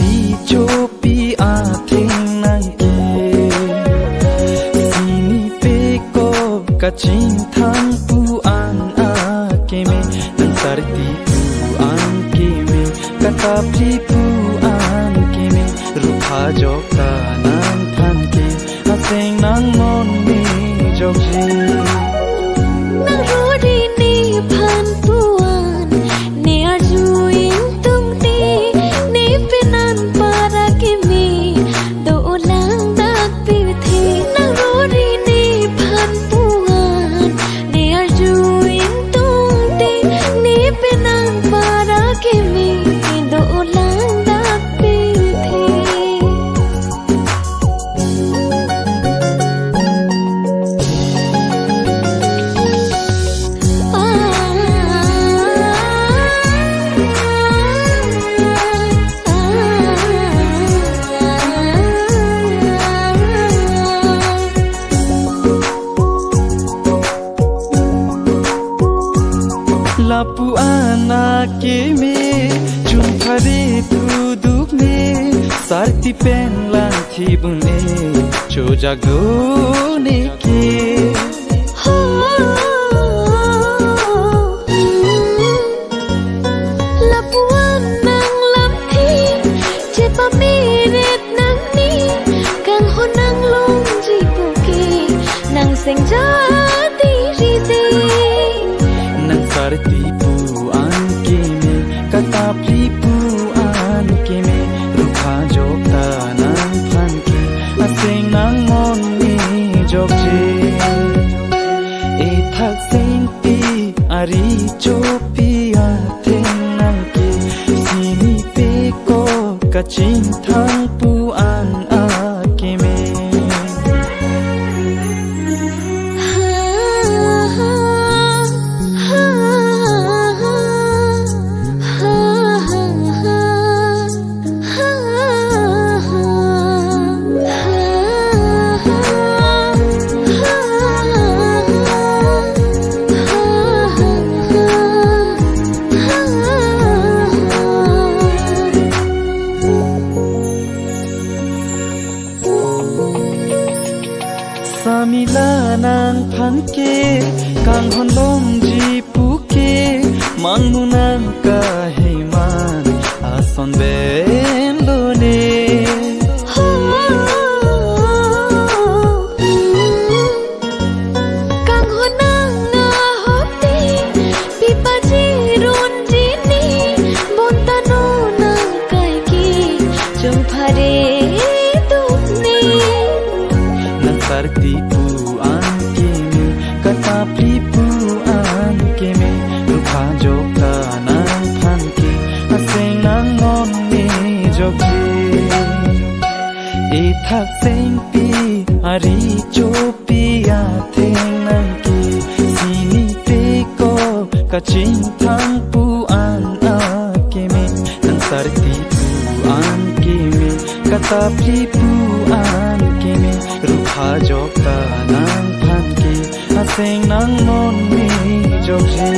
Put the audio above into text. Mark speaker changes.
Speaker 1: ari chopi atheng nang ke sini pe ko kaching thang pu an a ke me nang sarti pu an ke me kata pri pu an ke me rukha jokta nang than ke aseng nang mon me jokji
Speaker 2: nang rodi ni phan puan ne ajuin tung ti ne penan para ke me do lang dak pi the nang rodi ni phan puan ne ajuin tung ti ne penan para ke me do lang dak pi the
Speaker 1: lapu ana ke me chum khare tu duk me sarti pen lang thi bune cho jago ne ke
Speaker 2: lapuan nang lam thi che pa meret nang ni kang ho nang long ji pu ke nang seng ja ti ri te
Speaker 1: nang sarti pu an ke me kata pri pu an ke me rukha jokta nang phan ke aseng nang mon me jokje e thak seng pi ari chopi atheng nang ke sini pe ko kaching thang pu an a ke me samila nang phan ke kang hon lom ji pu ke mangnu nang ka he man ason ben lo ne
Speaker 2: kang ho nang na ho ti pi pa ji ron ji ni bon ta no nang kai ki chum phare tu ni
Speaker 1: nang sarti pu an ke me kata pri pu an ke me rukha jokta nang phan ke aseng nang mon me jokji e thak seng pi ari chopi atheng nang ke sini pe ko kaching thang pu an a ke me nang sarti pu an ke me kata pri pu an ke me rukha jokta nang phan ke aseng nang mon me jokji